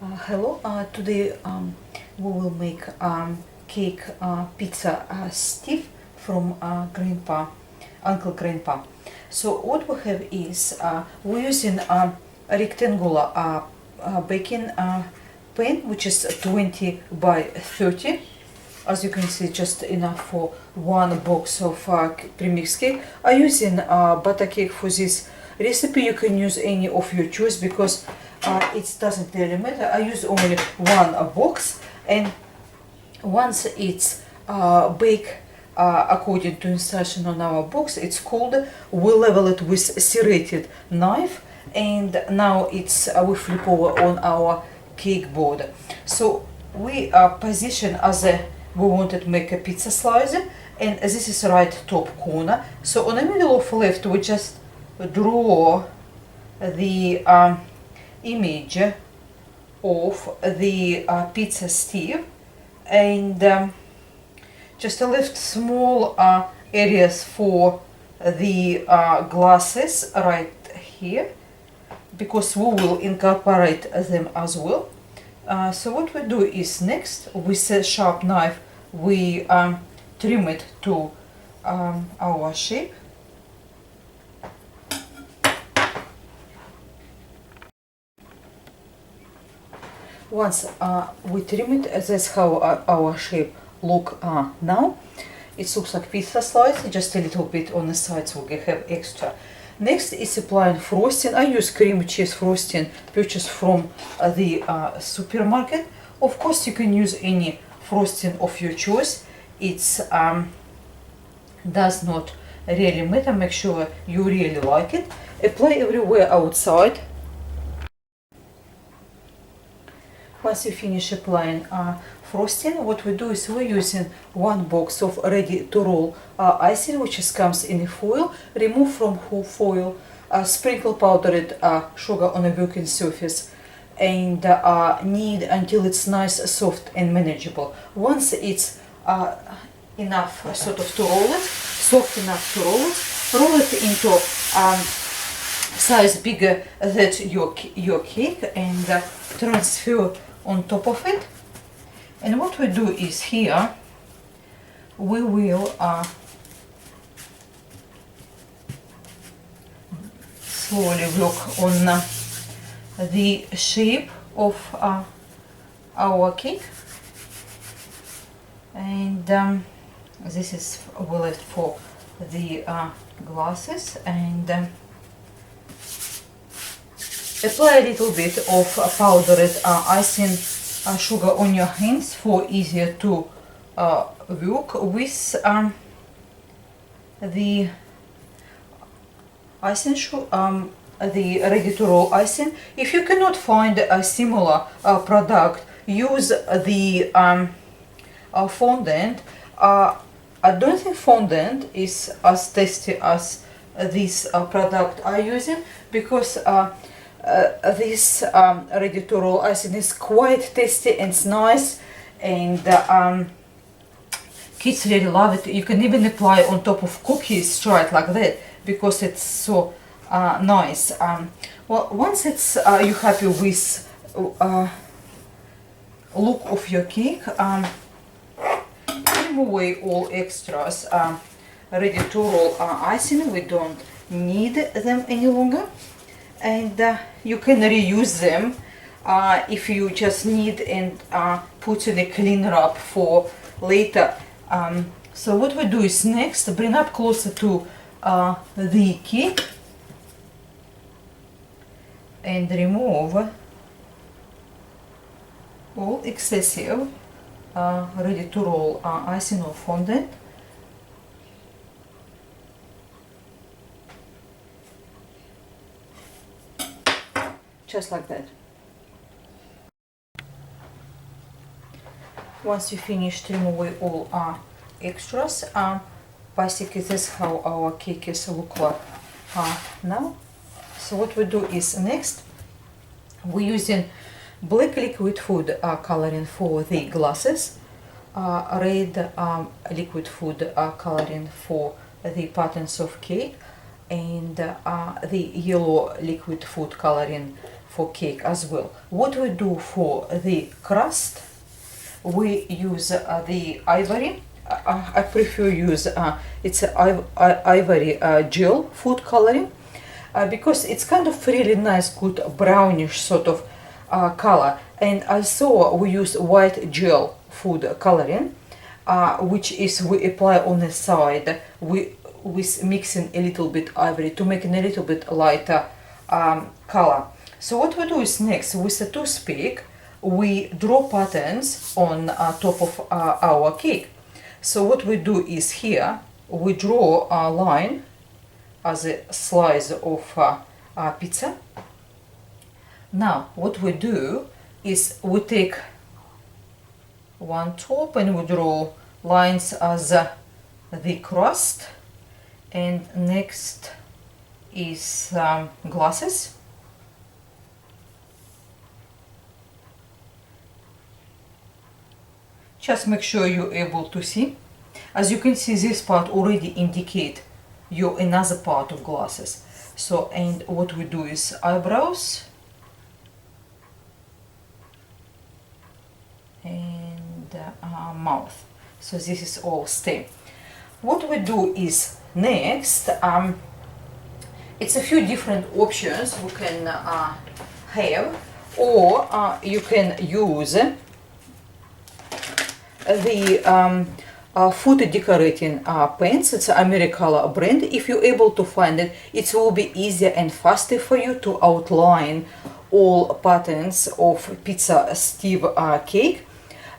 Hello, today we will make cake pizza stiff from Uncle Grandpa. So what we have is we're using a rectangular baking pan, which is 20 by 30. As you can see, just enough for one box of premixed cake. I'm using butter cake for this recipe. You can use any of your choice because it doesn't really matter. I use only one box, and once it's baked according to instruction on our box, it's cold. We level it with serrated knife, and now it's we flip over on our cake board. So we position as a we wanted to make a pizza slice, and this is right top corner. So on the middle of left, we just draw the image of the pizza stiff, and just left small areas for the glasses right here, because we will incorporate them as well. So what we do is next, with a sharp knife, we trim it to our shape. Once we trim it, that's how our shape look now. It looks like pizza slice, just a little bit on the sides we have extra. Next is applying frosting. I use cream cheese frosting purchased from the supermarket. Of course, you can use any frosting of your choice. It's does not really matter. Make sure you really like it. Apply everywhere outside. Once you finish applying frosting, what we do is we're using one box of ready to roll icing, which comes in a foil. Remove from foil, sprinkle powdered sugar on a working surface, and knead until it's nice, soft, and manageable. Once it's enough sort of to roll it, soft enough to roll it into size bigger than your cake, and transfer on top of it. And what we do is here we will slowly work on the shape of our cake, and this is we left for the glasses, and apply a little bit of powdered icing sugar on your hands for easier to work with the icing, the ready to roll icing. If you cannot find a similar product, use the fondant. I don't think fondant is as tasty as this product I'm using, because this ready to roll icing is quite tasty and it's nice, and kids really love it. You can even apply on top of cookies, try it like that, because it's so nice. Well, once it's you're happy with look of your cake, remove away all extras. Ready to roll icing, we don't need them any longer, and you can reuse them if you just need, and put in a clean wrap for later. So what we do is next bring up closer to the cake and remove all excessive ready to roll icing or fondant. Just like that. Once you finish, trim away all extras. Basically, that's how our cakes look like now. So what we do is next, we're using black liquid food coloring for the glasses, red liquid food coloring for the patterns of cake, and the yellow liquid food coloring for cake as well. What we do for the crust, we use the ivory. I prefer use it's ivory gel food coloring because it's kind of really nice, good brownish sort of color. And also we use white gel food coloring, which is we apply on the side with mixing a little bit ivory to make it a little bit lighter color. So what we do is next with a toothpick we draw patterns on top of our cake. So what we do is here we draw a line as a slice of pizza. Now what we do is we take one top and we draw lines as the crust, and next is glasses. Just make sure you're able to see. As you can see, this part already indicate your another part of glasses. So, and what we do is eyebrows and mouth. So this is all stem. What we do is next, it's a few different options we can have, or you can use the food decorating pens. It's an Americolor brand. If you're able to find it, it will be easier and faster for you to outline all patterns of pizza Steve cake.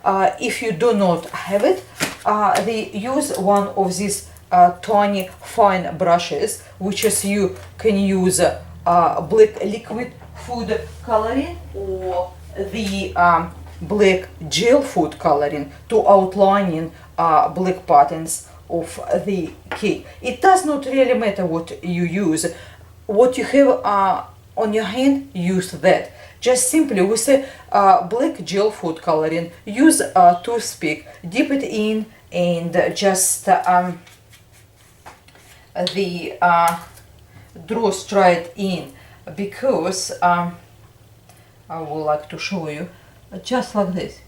If you do not have it, they use one of these tiny fine brushes, which is you can use black liquid food coloring or the black gel food coloring to outlining black patterns of the cake. It does not really matter what you use. What you have on your hand, use that. Just simply with a black gel food coloring, use a toothpick, dip it in, and just draw straight in, because I would like to show you just like this.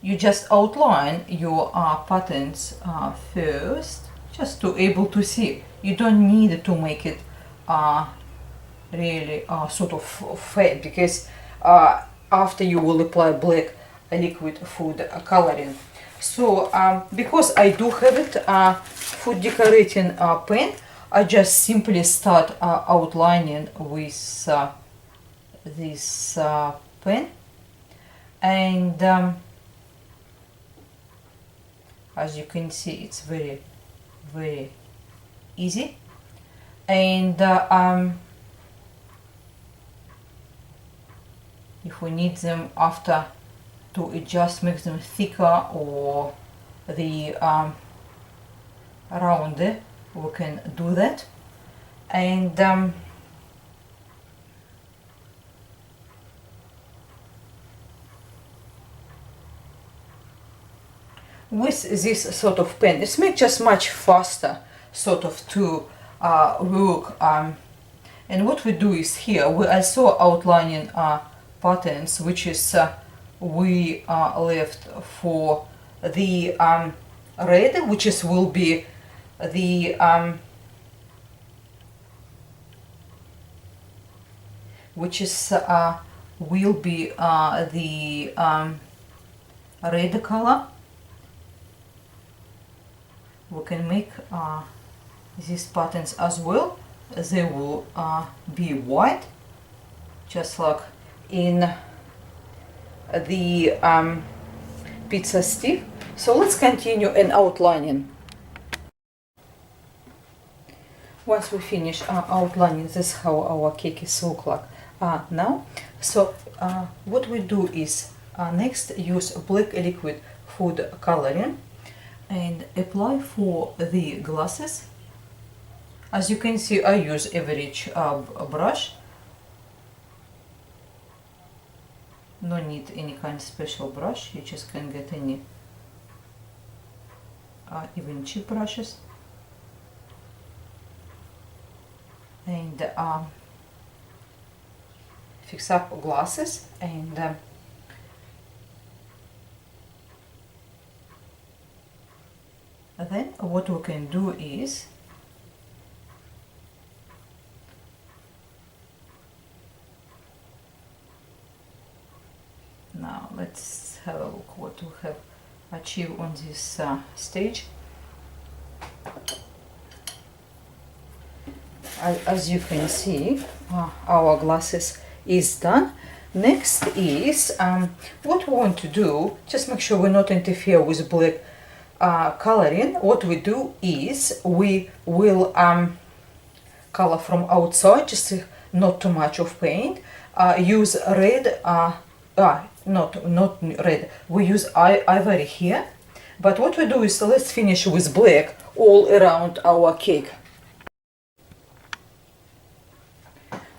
You just outline your patterns first, just to able to see. You don't need to make it really sort of fat, because after you will apply black liquid food coloring. So because I do have it food decorating pen, I just simply start outlining with this pen, and as you can see, it's very easy. And if we need them after to adjust, make them thicker or the rounder, we can do that. And with this sort of pen, it's make just much faster sort of to work. And what we do is here we also outlining patterns, which is we left for the red, which is will be the red color. We can make these patterns as well. They will be white, just like in the pizza Steve. So let's continue in outlining. Once we finish outlining, this is how our cake is look like now. So what we do is next use black liquid food coloring and apply for the glasses. As you can see, I use average brush. No need any kind of special brush. You just can get any even cheap brushes. fix up glasses, and then what we can do is now let's have a look what we have achieved on this stage. As you can see, our glasses is done. Next is what we want to do, just make sure we not interfere with black coloring. What we do is we will color from outside, just not too much of paint. Use red, not red, we use ivory here. But what we do is let's finish with black all around our cake.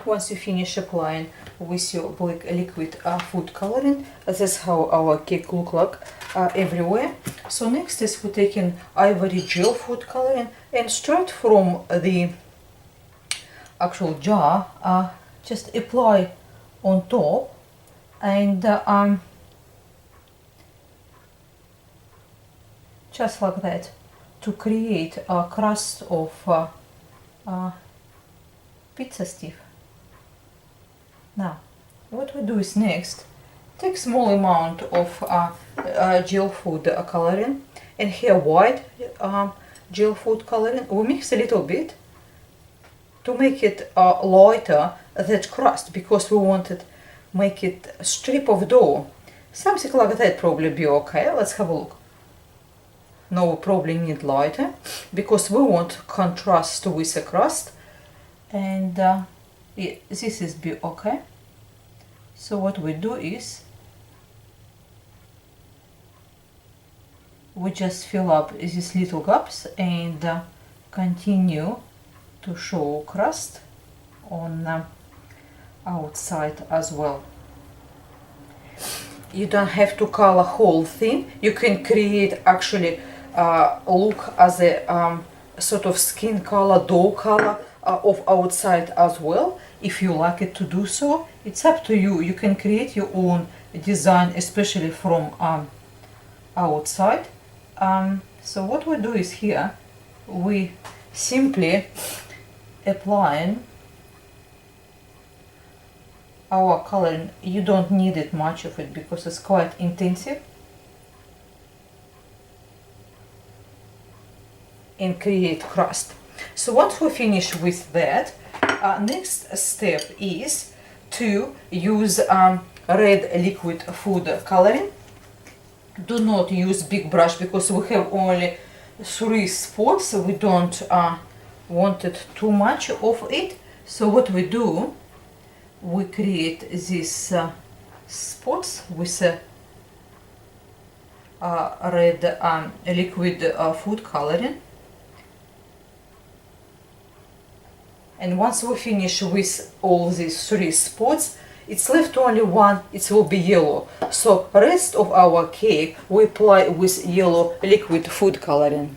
Once you finish applying with your black liquid food coloring, that's how our cake look like everywhere. So next is we're taking ivory gel food coloring and straight from the actual jar, just apply on top, and just like that, to create a crust of pizza stiff. Now, what we do is next, take small amount of gel food coloring, and here white gel food coloring. We mix a little bit to make it lighter, that crust, because we wanted make it a strip of dough. Something like that probably be okay. Let's have a look. Now we probably need lighter, because we want contrast with the crust, and yeah, this is be okay. So what we do is we just fill up these little gaps and continue to show crust on outside as well. You don't have to color whole thing. You can create actually look as a sort of skin color, dough color of outside as well. If you like it to do so, it's up to you. You can create your own design, especially from outside. So what we do is here, we simply applying our coloring. You don't need it much of it because it's quite intensive, and create crust. So once we finish with that, next step is to use red liquid food coloring. Do not use big brush because we have only 3 spots, so we don't want it too much of it. So what we do, we create these spots with red liquid food coloring. And once we finish with all these 3 spots, it's left only one, it will be yellow. So rest of our cake we apply with yellow liquid food coloring.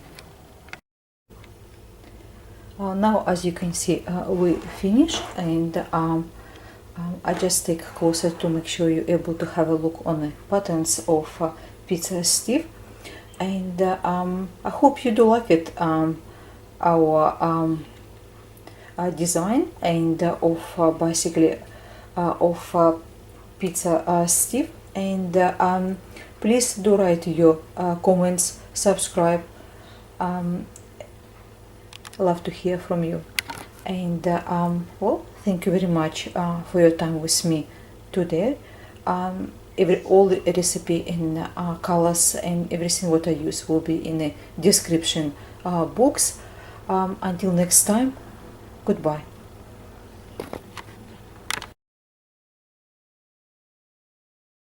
Now, as you can see, we finish, and I just take closer to make sure you're able to have a look on the patterns of pizza stiff. And I hope you do like it, our design and of basically of pizza stiff. And please do write your comments, subscribe. Love to hear from you. And well, thank you very much for your time with me today. All the recipe in colors and everything what I use will be in the description box. Until next time, goodbye.